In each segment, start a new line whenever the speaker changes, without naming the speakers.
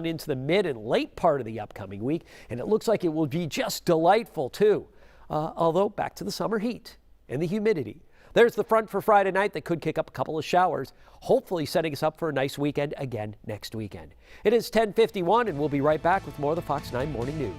into the mid and late part of the upcoming week, and it looks like it will be just delightful too. Although back to the summer heat and the humidity. There's the front for Friday night that could kick up a couple of showers, hopefully setting us up for a nice weekend again next weekend. It is 10:51 and we'll be right back with more of the Fox 9 Morning News.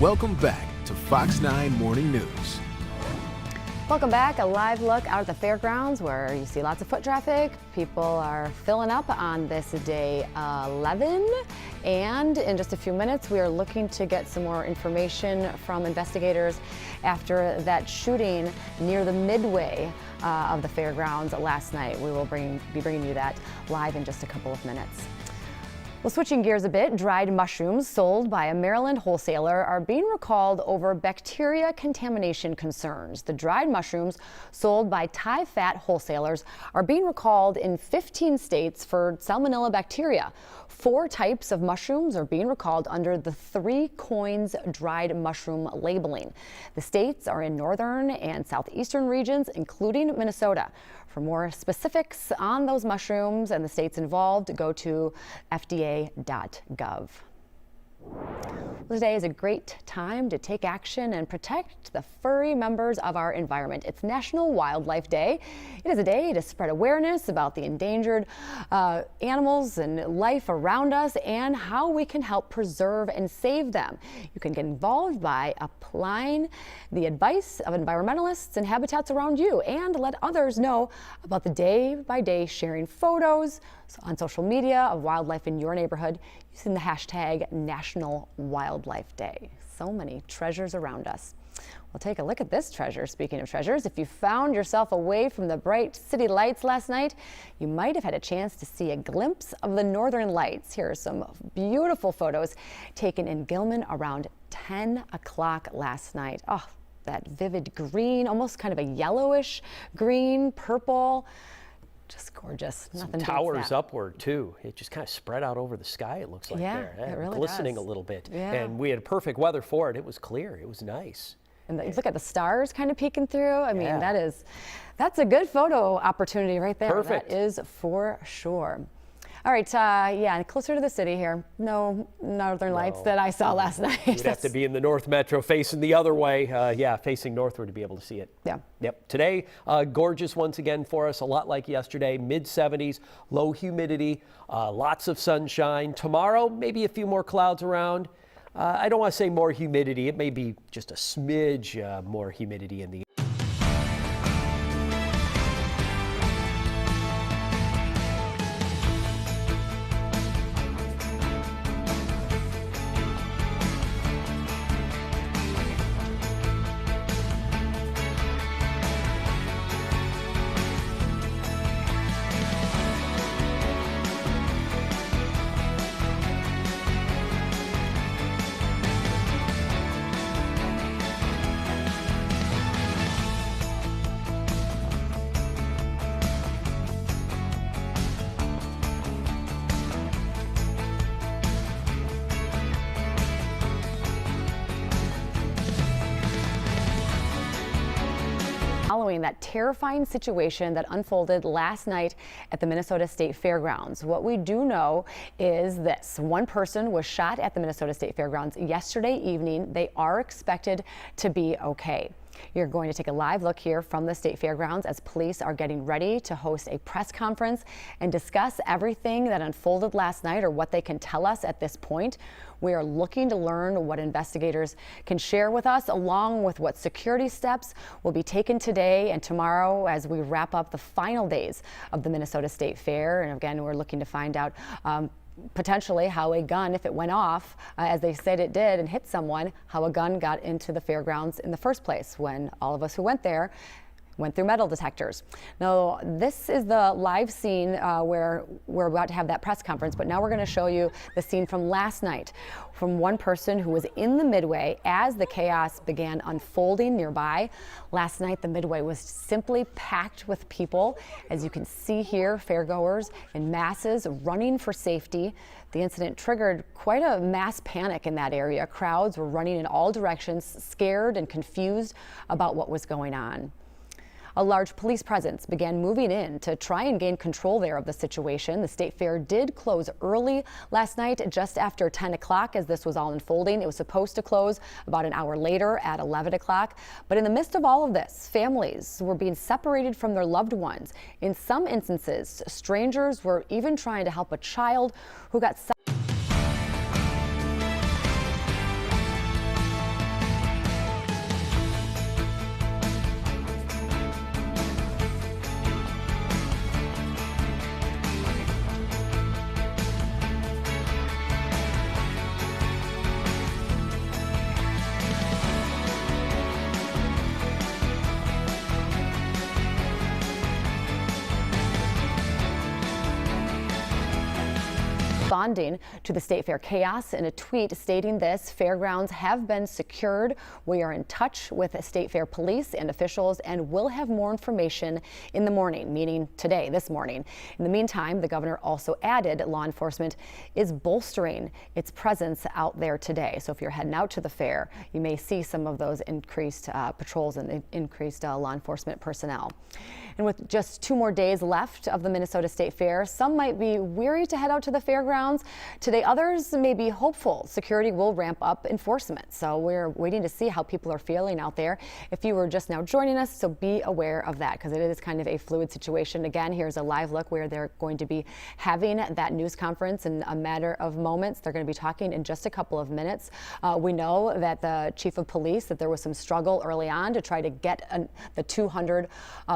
Welcome back to Fox 9 Morning News.
Welcome back. A live look out at the fairgrounds where you see lots of foot traffic. People are filling up on this day 11. And in just a few minutes, we are looking to get some more information from investigators after that shooting near the midway of the fairgrounds last night. We will be bringing you that live in just a couple of minutes. Well, switching gears a bit, dried mushrooms sold by a Maryland wholesaler are being recalled over bacteria contamination concerns. The dried mushrooms sold by Thai fat wholesalers are being recalled in 15 states for salmonella bacteria. 4 types of mushrooms are being recalled under the 3 coins dried mushroom labeling. The states are in northern and southeastern regions, including Minnesota. For more specifics on those mushrooms and the states involved, go to fda.gov. Well, today is a great time to take action and protect the furry members of our environment. It's National Wildlife Day. It is a day to spread awareness about the endangered animals and life around us and how we can help preserve and save them. You can get involved by applying the advice of environmentalists and habitats around you and let others know about the day-by-day sharing photos on social media of wildlife in your neighborhood using the hashtag National Wildlife Day. So many treasures around us. We'll take a look at this treasure. Speaking of treasures, if you found yourself away from the bright city lights last night, you might have had a chance to see a glimpse of the northern lights. Here are some beautiful photos taken in Gilman around 10 o'clock last night. Oh, that vivid green, almost kind of a yellowish green, purple. Just gorgeous. Nothing
towers upward too. It just kind of spread out over the sky, it looks like there.
It really
glistening
does.
a little bit.
Yeah.
And we had perfect weather for it. It was clear. It was nice.
And look at the stars kind of peeking through. I mean,
Yeah.
that's a good photo opportunity right there.
Perfect.
That is for sure. All right, yeah, closer to the city here. No northern lights that I saw last night.
You'd have to be in the North Metro facing the other way. Yeah, facing northward to be able to see it.
Yeah.
Yep. Today, gorgeous once again for us, a lot like yesterday, mid-70s, low humidity, lots of sunshine. Tomorrow, maybe a few more clouds around. I don't want to say more humidity. It may be just a smidge more humidity in the
following that terrifying situation that unfolded last night at the Minnesota State Fairgrounds. What we do know is this: one person was shot at the Minnesota State Fairgrounds yesterday evening. They are expected to be okay. You're going to take a live look here from the State Fairgrounds as police are getting ready to host a press conference and discuss everything that unfolded last night, or what they can tell us at this point. We are looking to learn what investigators can share with us, along with what security steps will be taken today and tomorrow as we wrap up the final days of the Minnesota State Fair. And again, we're looking to find out potentially how a gun, if it went off, as they said it did, and hit someone, how a gun got into the fairgrounds in the first place when all of us who went there went through metal detectors. Now, this is the live scene where we're about to have that press conference, but now we're going to show you the scene from last night from one person who was in the Midway as the chaos began unfolding nearby. Last night, the Midway was simply packed with people. As you can see here, fairgoers in masses running for safety. The incident triggered quite a mass panic in that area. Crowds were running in all directions, scared and confused about what was going on. A large police presence began moving in to try and gain control there of the situation. The State Fair did close early last night, just after 10 o'clock as this was all unfolding. It was supposed to close about an hour later at 11 o'clock. But in the midst of all of this, families were being separated from their loved ones. In some instances, strangers were even trying to help a child who got responding to the State Fair chaos in a tweet stating this: fairgrounds have been secured. We are in touch with State Fair police and officials and will have more information in the morning, meaning today, this morning. In the meantime, the governor also added law enforcement is bolstering its presence out there today. So if you're heading out to the fair, you may see some of those increased patrols and increased law enforcement personnel. And with just 2 more days left of the Minnesota State Fair, some might be weary to head out to the fairgrounds fairgrounds. Today, others may be hopeful security will ramp up enforcement. So we're waiting to see how people are feeling out there. If you were just now joining us, so be aware of that because it is kind of a fluid situation. Again, here's a live look where they're going to be having that news conference in a matter of moments. They're going to be talking in just a couple of minutes. We know that the chief of police, that there was some struggle early on to try to get the 200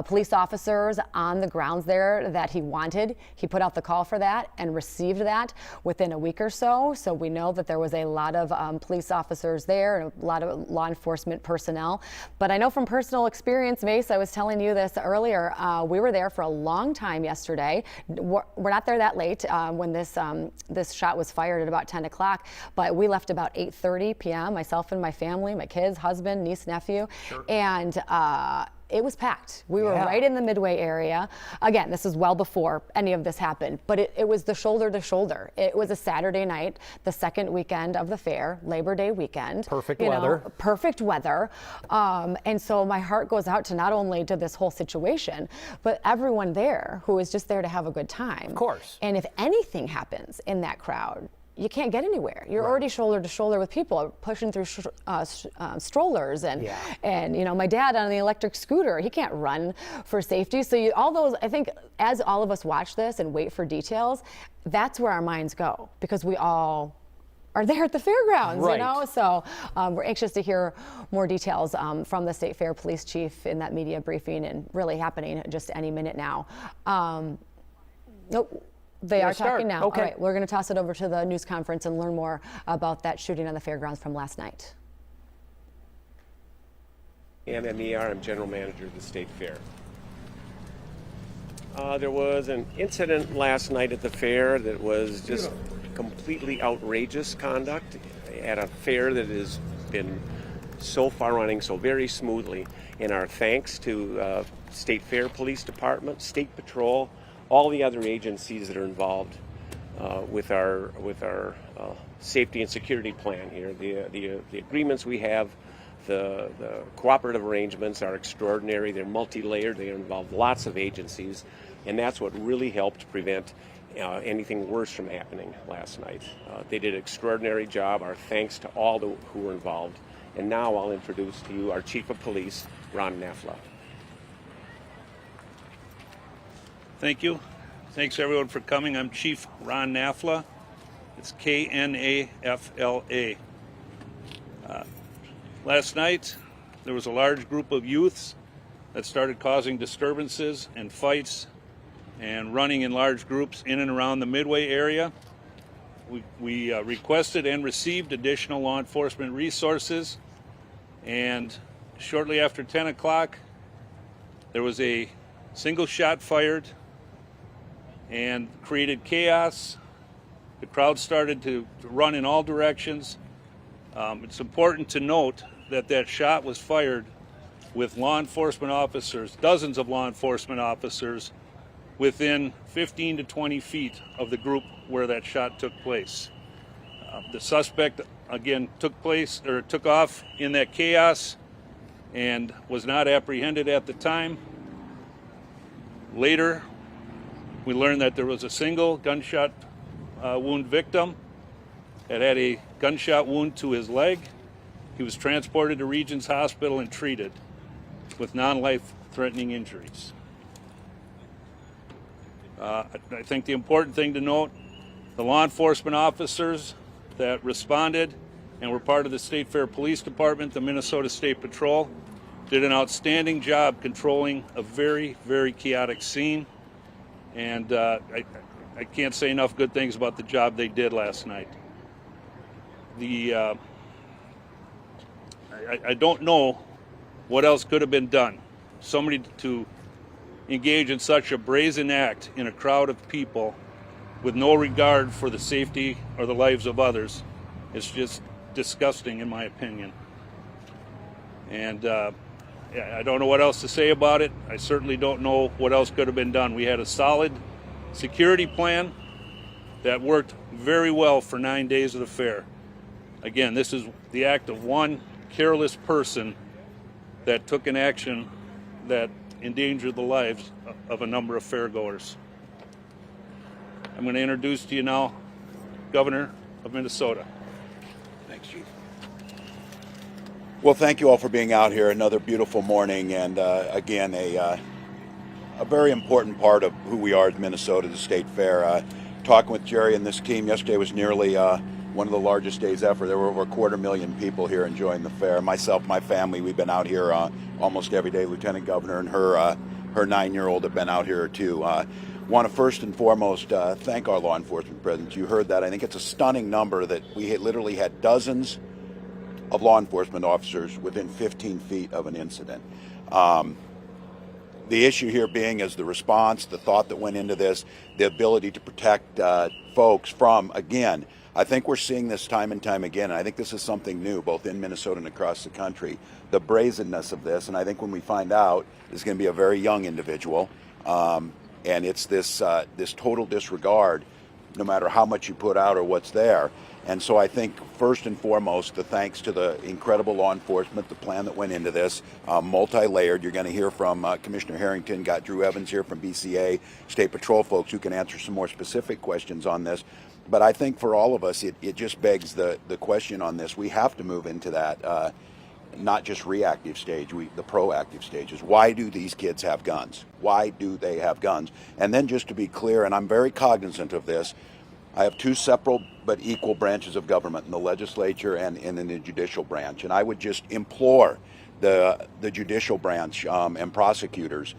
police officers on the grounds there that he wanted. He put out the call for that and received that within a week or so. So we know that there was a lot of police officers there and a lot of law enforcement personnel. But I know from personal experience, Mace, I was telling you this earlier, we were there for a long time yesterday. We're not there that late when this shot was fired at about 10 o'clock, but we left about 8:30 p.m., myself and my family, my kids, husband, niece, nephew, and it was packed. We were right in the Midway area. Again, this is well before any of this happened, but it was the shoulder to shoulder. It was a Saturday night, the second weekend of the fair, Labor Day weekend.
Perfect weather.
Perfect weather. And so my heart goes out to not only to this whole situation, but everyone there who is just there to have a good time.
Of course.
And if anything happens in that crowd, you can't get anywhere. You're already shoulder to shoulder with people pushing through strollers and you know, my dad on the electric scooter, he can't run for safety. So all those, I think, as all of us watch this and wait for details, that's where our minds go because we all are there at the fairgrounds, you know? So we're anxious to hear more details from the State Fair Police Chief in that media briefing and really happening just any minute now. Nope. They are talking now.
Okay.
All right, we're going to toss it over to the news conference and learn more about that shooting on the fairgrounds from last night.
MER, I'm General Manager of the State Fair. There was an incident last night at the fair that was just completely outrageous conduct at a fair that has been so far running so very smoothly. And our thanks to State Fair Police Department, State Patrol, all the other agencies that are involved with our safety and security plan here. The agreements we have, the cooperative arrangements are extraordinary. They're multi-layered. They involve lots of agencies, and that's what really helped prevent anything worse from happening last night. They did an extraordinary job. Our thanks to all who were involved. And now I'll introduce to you our Chief of Police, Ron Knafla.
Thank you. Thanks everyone for coming. I'm Chief Ron Knafla. It's Knafla. Last night, there was a large group of youths that started causing disturbances and fights and running in large groups in and around the Midway area. We requested and received additional law enforcement resources, and shortly after 10 o'clock, there was a single shot fired and created chaos. The crowd started to run in all directions. It's important to note that that shot was fired with law enforcement officers, dozens of law enforcement officers, within 15 to 20 feet of the group where that shot took place. The suspect, again, took off in that chaos and was not apprehended at the time. Later, we learned that there was a single gunshot wound victim that had a gunshot wound to his leg. He was transported to Regions Hospital and treated with non-life-threatening injuries. I think the important thing to note, the law enforcement officers that responded and were part of the State Fair Police Department, the Minnesota State Patrol, did an outstanding job controlling a very, very chaotic scene. And I can't say enough good things about the job they did last night. I don't know what else could have been done. Somebody to engage in such a brazen act in a crowd of people with no regard for the safety or the lives of others is just disgusting, in my opinion. And I don't know what else to say about it. I certainly don't know what else could have been done. We had a solid security plan that worked very well for 9 days of the fair. Again, this is the act of one careless person that took an action that endangered the lives of a number of fairgoers. I'm going to introduce to you now Governor of Minnesota.
Thanks, Chief. Well, thank you all for being out here. Another beautiful morning, and again, a very important part of who we are as Minnesota, the State Fair. Talking with Jerry and this team yesterday was nearly one of the largest days ever. There were over 250,000 people here enjoying the fair. Myself, my family, we've been out here almost every day. Lieutenant Governor and her 9-year-old have been out here too. Want to first and foremost thank our law enforcement presence. You heard that. I think it's a stunning number that we literally had dozens of law enforcement officers within 15 feet of an incident. The issue here being is the response, the thought that went into this, the ability to protect folks from, again, I think we're seeing this time and time again, and I think this is something new, both in Minnesota and across the country, the brazenness of this. And I think when we find out, it's going to be a very young individual, and it's this total disregard, no matter how much you put out or what's there. And so I think first and foremost, the thanks to the incredible law enforcement, the plan that went into this, multi-layered. You're going to hear from Commissioner Harrington, got Drew Evans here from BCA, State Patrol folks who can answer some more specific questions on this. But I think for all of us, it just begs the question on this. We have to move into that, not just reactive stage, the proactive stages. Why do these kids have guns? Why do they have guns? And then just to be clear, and I'm very cognizant of this, I have two separate but equal branches of government, in the legislature and in the judicial branch. And I would just implore the judicial branch and prosecutors,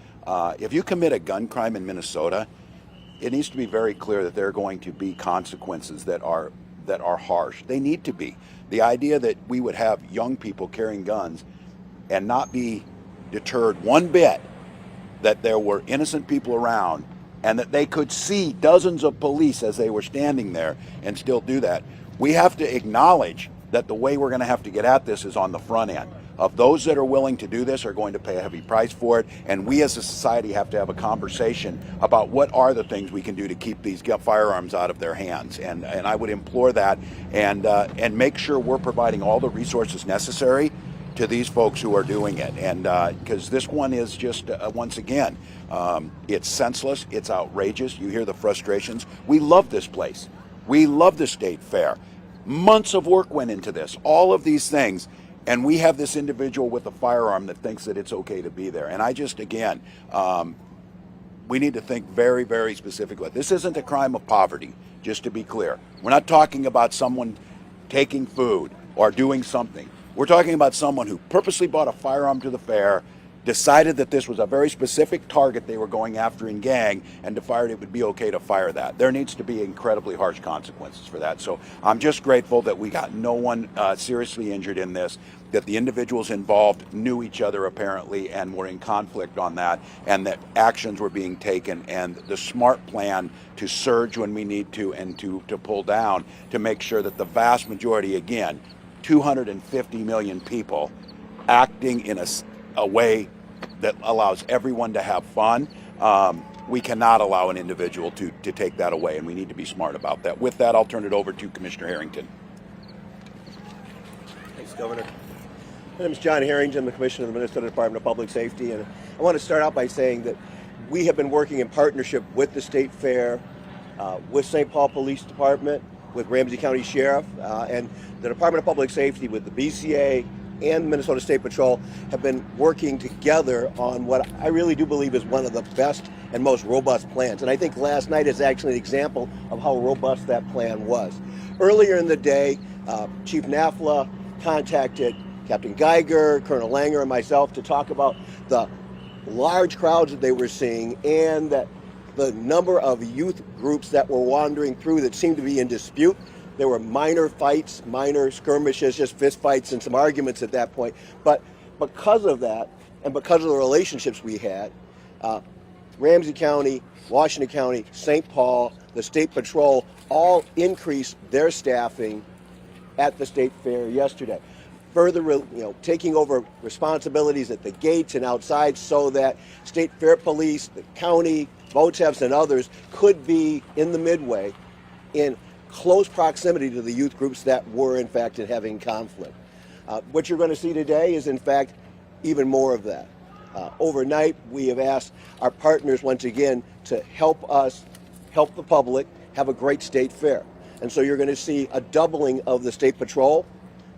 if you commit a gun crime in Minnesota, it needs to be very clear that there are going to be consequences that are harsh. They need to be. The idea that we would have young people carrying guns and not be deterred one bit, that there were innocent people around and that they could see dozens of police as they were standing there and still do that. We have to acknowledge that the way we're going to have to get at this is on the front end. Of those that are willing to do this are going to pay a heavy price for it, and we as a society have to have a conversation about what are the things we can do to keep these firearms out of their hands. And I would implore that and make sure we're providing all the resources necessary to these folks who are doing it. And because this one is just, once again, it's senseless, it's outrageous. You hear the frustrations. We love this place. We love the State Fair. Months of work went into this, all of these things. And we have this individual with a firearm that thinks that it's okay to be there. And I just, again, we need to think very, very specifically. This isn't a crime of poverty, just to be clear. We're not talking about someone taking food or doing something. We're talking about someone who purposely bought a firearm to the fair, decided that this was a very specific target they were going after in gang, and decided it would be okay to fire that. There needs to be incredibly harsh consequences for that. So I'm just grateful that we got no one seriously injured in this, that the individuals involved knew each other apparently and were in conflict on that, and that actions were being taken, and the smart plan to surge when we need to and to pull down to make sure that the vast majority, again, 250 million people acting in a way that allows everyone to have fun. We cannot allow an individual to take that away, and we need to be smart about that. With that, I'll turn it over to Commissioner Harrington.
Thanks, Governor. My name is John Harrington, the Commissioner of the Minnesota Department of Public Safety, and I want to start out by saying that we have been working in partnership with the State Fair, with St. Paul Police Department, with Ramsey County Sheriff, and the Department of Public Safety with the BCA and the Minnesota State Patrol have been working together on what I really do believe is one of the best and most robust plans. And I think last night is actually an example of how robust that plan was. Earlier in the day, Chief Knafla contacted Captain Geiger, Colonel Langer, and myself to talk about the large crowds that they were seeing and that the number of youth groups that were wandering through that seemed to be in dispute. There were minor fights, minor skirmishes, just fist fights and some arguments at that point. But because of that, and because of the relationships we had, Ramsey County, Washington County, St. Paul, the State Patrol all increased their staffing at the State Fair yesterday. Further, taking over responsibilities at the gates and outside so that State Fair Police, the county, VOTEVs, and others could be in the midway in close proximity to the youth groups that were, in fact, having conflict. What you're going to see today is, in fact, even more of that. Overnight, we have asked our partners, once again, to help us, help the public, have a great State Fair. And so you're going to see a doubling of the state patrol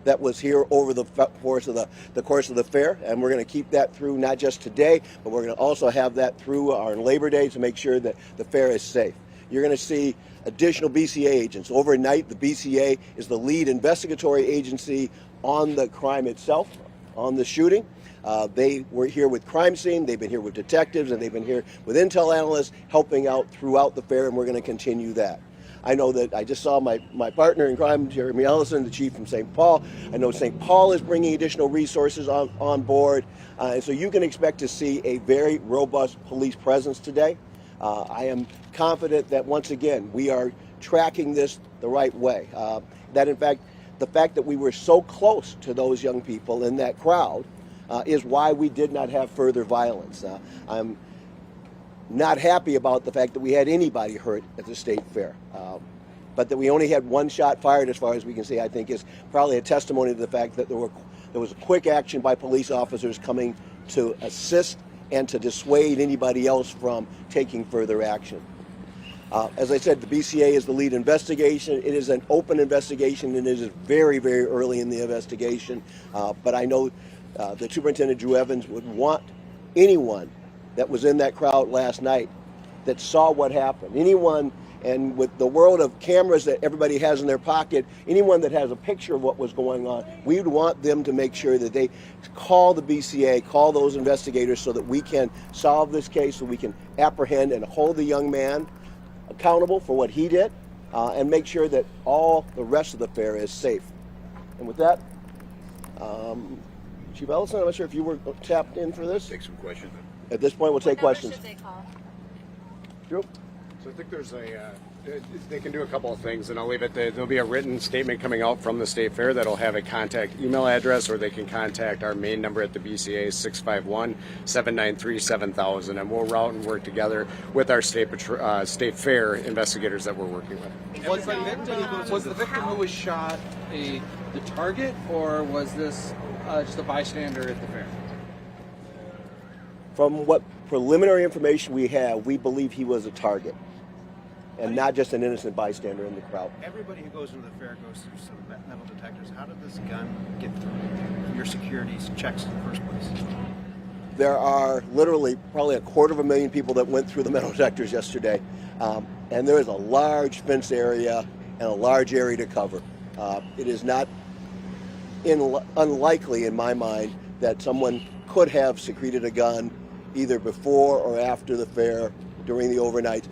that was here over the course of the fair, and we're going to keep that through not just today, but we're going to also have that through our Labor Day to make sure that the fair is safe. You're going to see additional BCA agents. Overnight, the BCA is the lead investigatory agency on the crime itself, on the shooting. They were here with crime scene, they've been here with detectives, and they've been here with intel analysts helping out throughout the fair, and we're going to continue that. I know that I just saw my partner in crime, Jeremy Ellison, the chief from St. Paul. I know St. Paul is bringing additional resources on board. And so you can expect to see a very robust police presence today. I am confident that, once again, we are tracking this the right way. That, in fact, the fact that we were so close to those young people in that crowd is why we did not have further violence. I'm not happy about the fact that we had anybody hurt at the state fair. But that we only had one shot fired, as far as we can see, I think is probably a testimony to the fact that there was a quick action by police officers coming to assist and to dissuade anybody else from taking further action. As I said, the BCA is the lead investigation. It is an open investigation, and it is very, very early in the investigation. But I know the Superintendent Drew Evans would want anyone that was in that crowd last night that saw what happened, anyone, and with the world of cameras that everybody has in their pocket, anyone that has a picture of what was going on, we would want them to make sure that they call the BCA, call those investigators, so that we can solve this case, so we can apprehend and hold the young man accountable for what he did, and make sure that all the rest of the fair is safe. And with that, Chief Ellison, I'm not sure if you were tapped in for this.
Take some questions.
At this point, we'll take questions.
Should they call?
Drew?
So I think there's they can do a couple of things, and I'll leave it. There'll be a written statement coming out from the State Fair that'll have a contact email address, or they can contact our main number at the BCA, 651-793-7000, and we'll route and work together with our State Fair investigators that we're working with.
Was the victim who was shot the target, or was this just a bystander at the fair?
From what preliminary information we have, we believe he was a target, and not just an innocent bystander in the crowd.
Everybody who goes into the fair goes through some metal detectors. How did this gun get through your security checks in the first place?
There are literally probably 250,000 people that went through the metal detectors yesterday, and there is a large fence area and a large area to cover. It is not unlikely, in my mind, that someone could have secreted a gun either before or after the fair during the overnight.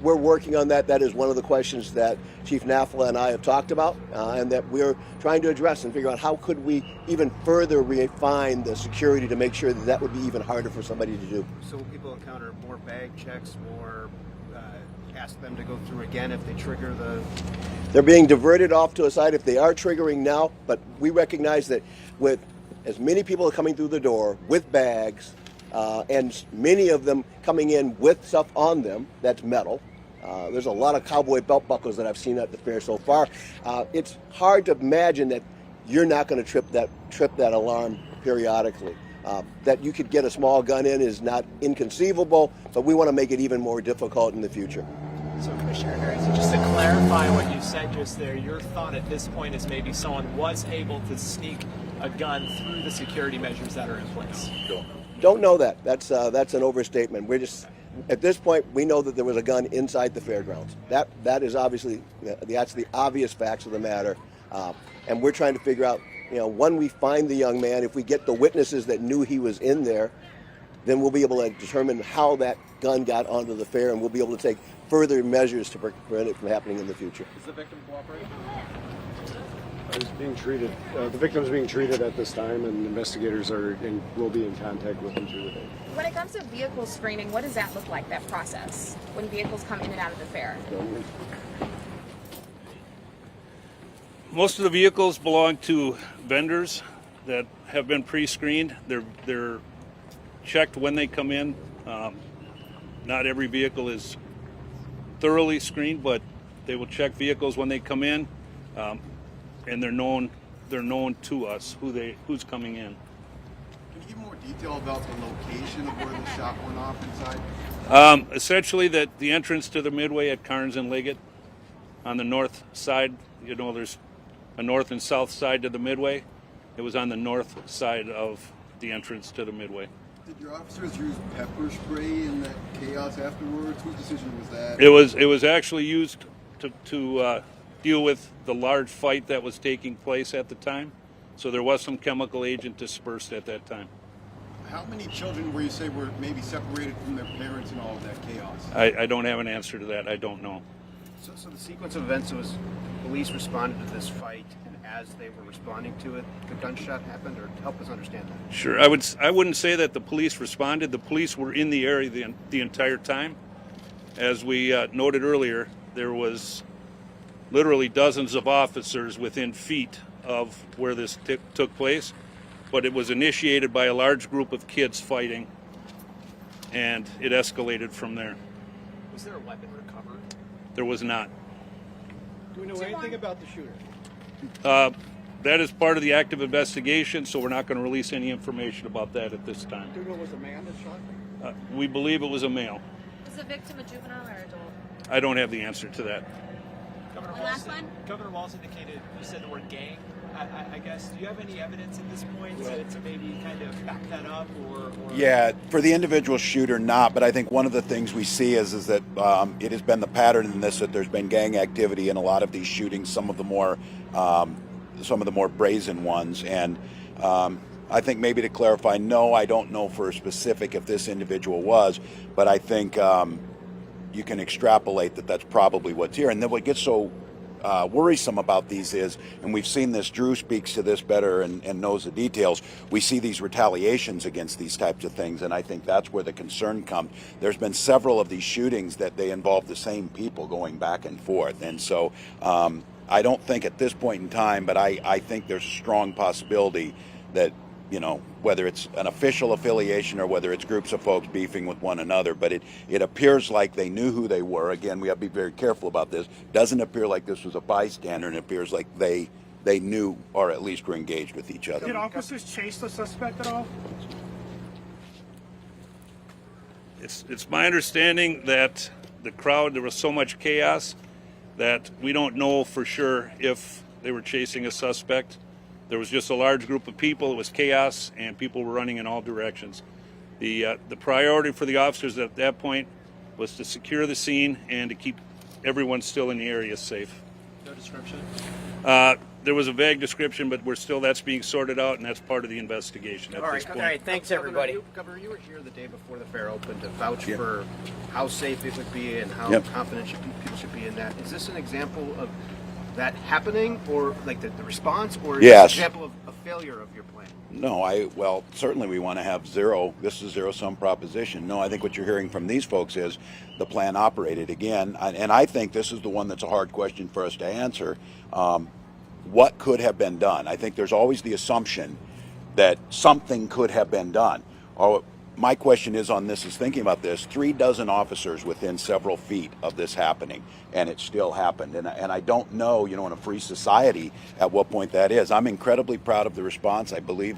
We're working on that. That is one of the questions that Chief Knafla and I have talked about, and that we're trying to address and figure out how could we even further refine the security to make sure that that would be even harder for somebody to do.
So will people encounter more bag checks, more ask them to go through again if they trigger the...
They're being diverted off to a side if they are triggering now, but we recognize that with as many people coming through the door with bags, and many of them coming in with stuff on them that's metal. There's a lot of cowboy belt buckles that I've seen at the fair so far. It's hard to imagine that you're not going to trip that alarm periodically. That you could get a small gun in is not inconceivable, but we want to make it even more difficult in the future.
So, Commissioner Harris, just to clarify what you said just there, your thought at this point is maybe someone was able to sneak a gun through the security measures that are in place.
Don't know that. That's an overstatement. We're just, at this point, we know that there was a gun inside the fairgrounds. That is obviously, that's the obvious facts of the matter. And we're trying to figure out, when we find the young man, if we get the witnesses that knew he was in there, then we'll be able to determine how that gun got onto the fair, and we'll be able to take further measures to prevent it from happening in the future.
Is the victim cooperating?
The victim's being treated at this time, and investigators will be in contact with him through the day.
When it comes to vehicle screening, what does that look like, that process, when vehicles come in and out of the fair?
Most of the vehicles belong to vendors that have been pre-screened. They're checked when they come in. Not every vehicle is thoroughly screened, but they will check vehicles when they come in, and they're known to us who's coming in.
Can you give more detail about the location of where the shot went off inside?
Essentially, that the entrance to the Midway at Carnes and Liggett, on the north side. There's a north and south side to the Midway. It was on the north side of the entrance to the Midway.
Did your officers use pepper spray in that chaos afterwards? Whose decision was that?
It was actually used to deal with the large fight that was taking place at the time. So there was some chemical agent dispersed at that time.
How many children were you say were maybe separated from their parents in all of that chaos?
I don't have an answer to that. I don't know.
So the sequence of events was police responded to this fight, and as they were responding to it, the gunshot happened, or help us understand that.
Sure. I wouldn't say that the police responded. The police were in the area the entire time. As we noted earlier, there was literally dozens of officers within feet of where this took place, but it was initiated by a large group of kids fighting, and it escalated from there.
Was there a weapon recovered?
There was not.
Do we know anything about the shooter?
That is part of the active investigation, so we're not going to release any information about that at this time.
Do we know it was a man that shot?
We believe it was a male.
Was the victim a juvenile or adult?
I don't have the answer to that.
Governor Walz indicated, you said the word gang. I guess, do you have any evidence at this point to maybe kind of back that up? Or
Yeah, for the individual shooter, not. But I think one of the things we see is that it has been the pattern in this, that there's been gang activity in a lot of these shootings, some of the more brazen ones. And I think maybe to clarify, no, I don't know for a specific if this individual was, but I think you can extrapolate that that's probably what's here. And then what gets so worrisome about these is, and we've seen this, Drew speaks to this better and knows the details, we see these retaliations against these types of things, and I think that's where the concern comes. There's been several of these shootings that they involve the same people going back and forth, and so I don't think at this point in time, but I think there's a strong possibility that, whether it's an official affiliation or whether it's groups of folks beefing with one another, but it appears like they knew who they were. Again, we have to be very careful about this. Doesn't appear like this was a bystander, and it appears like they knew or at least were engaged with each other.
Did officers chase the suspect at all?
It's my understanding that the crowd, there was so much chaos that we don't know for sure if they were chasing a suspect. There was just a large group of people. It was chaos, and people were running in all directions. The priority for the officers at that point was to secure the scene and to keep everyone still in the area safe.
No description?
There was a vague description, but that's being sorted out, and that's part of the investigation at this point.
All right, thanks everybody. Governor, you were here the day before the fair opened to vouch for how safe it would be and how confident people should be in that. Is this an example of that happening, or like the response, or is this an example of a failure of your plan?
No, certainly we want to have zero. This is a zero-sum proposition. No, I think what you're hearing from these folks is the plan operated again, and I think this is the one that's a hard question for us to answer. What could have been done? I think there's always the assumption that something could have been done. My question is on this, is thinking about this, 36 officers within several feet of this happening, and it still happened. And I don't know, in a free society, at what point that is. I'm incredibly proud of the response. I believe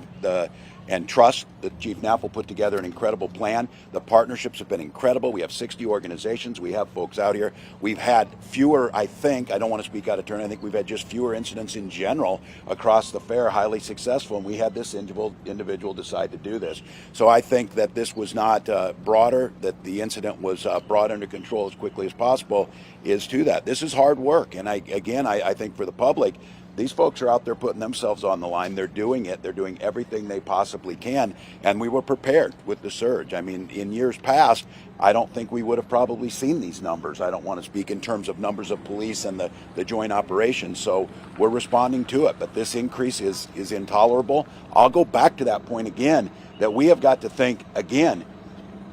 and trust that Chief Knafla put together an incredible plan. The partnerships have been incredible. We have 60 organizations. We have folks out here. We've had fewer, I don't want to speak out of turn, I think we've had just fewer incidents in general across the fair, highly successful, and we had this individual decide to do this. So I think that this was not broader, that the incident was brought under control as quickly as possible, is to that. This is hard work, and I think for the public, these folks are out there putting themselves on the line. They're doing it. They're doing everything they possibly can. And we were prepared with the surge. I mean, in years past, I don't think we would have probably seen these numbers. I don't want to speak in terms of numbers of police and the joint operations. So we're responding to it. But this increase is intolerable. I'll go back to that point again, that we have got to think, again,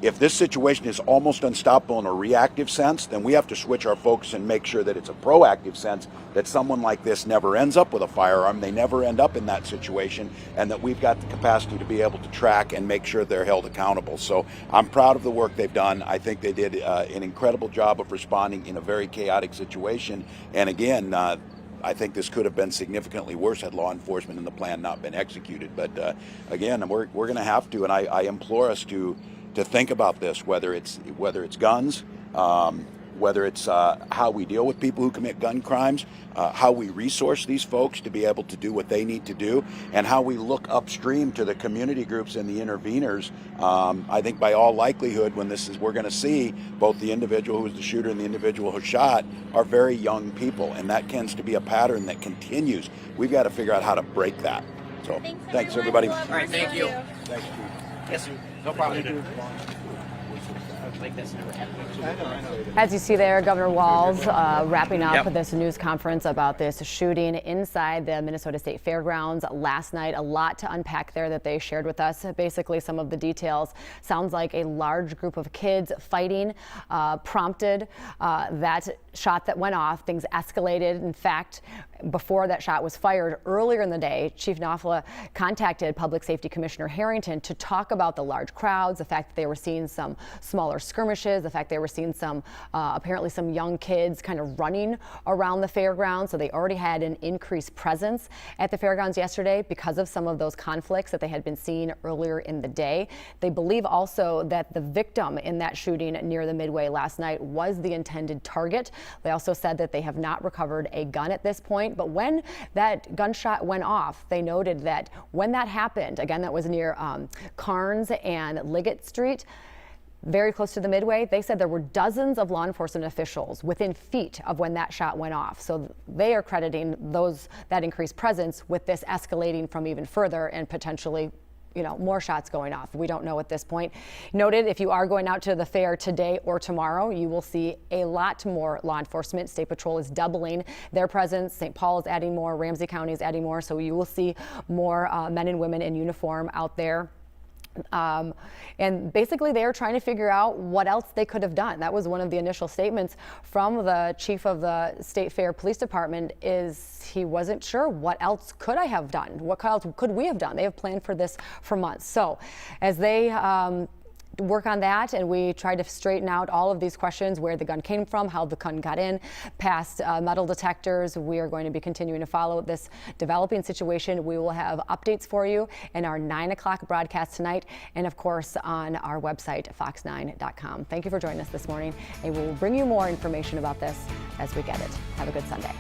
if this situation is almost unstoppable in a reactive sense, then we have to switch our focus and make sure that it's a proactive sense, that someone like this never ends up with a firearm, they never end up in that situation, and that we've got the capacity to be able to track and make sure they're held accountable. So I'm proud of the work they've done. I think they did an incredible job of responding in a very chaotic situation. And again, I think this could have been significantly worse had law enforcement and the plan not been executed. But again, we're going to have to, and I implore us to think about this, whether it's guns, whether it's how we deal with people who commit gun crimes, how we resource these folks to be able to do what they need to do, and how we look upstream to the community groups and the interveners. I think by all likelihood, when we're going to see both the individual who was the shooter and the individual who shot are very young people, and that tends to be a pattern that continues. We've got to figure out how to break that. So thanks everybody.
All right, thank you.
Thanks.
Yes, sir. No problem.
As you see there, Governor Walz wrapping up this news conference about this shooting inside the Minnesota State Fairgrounds last night. A lot to unpack there that they shared with us. Basically, some of the details. Sounds like a large group of kids fighting prompted that shot that went off. Things escalated. In fact, before that shot was fired earlier in the day, Chief Knafla contacted Public Safety Commissioner Harrington to talk about the large crowds, the fact that they were seeing some smaller skirmishes, the fact they were seeing some, apparently some young kids kind of running around the fairgrounds. So they already had an increased presence at the fairgrounds yesterday because of some of those conflicts that they had been seeing earlier in the day. They believe also that the victim in that shooting near the Midway last night was the intended target. They also said that they have not recovered a gun at this point. But when that gunshot went off, they noted that when that happened, again, that was near Carnes and Liggett Street, very close to the Midway, they said there were dozens of law enforcement officials within feet of when that shot went off. So they are crediting that increased presence with this escalating from even further and potentially more shots going off. We don't know at this point. Noted, if you are going out to the fair today or tomorrow, you will see a lot more law enforcement. State Patrol is doubling their presence. St. Paul is adding more. Ramsey County is adding more. So you will see more men and women in uniform out there. And basically they are trying to figure out what else they could have done. That was one of the initial statements from the chief of the State Fair Police Department, is he wasn't sure what else could I have done? What else could we have done? They have planned for this for months. So as they work on that and we try to straighten out all of these questions, where the gun came from, how the gun got in, past metal detectors, we are going to be continuing to follow this developing situation. We will have updates for you in our 9 o'clock broadcast tonight, and of course on our website, fox9.com. Thank you for joining us this morning, and we'll bring you more information about this as we get it. Have a good Sunday.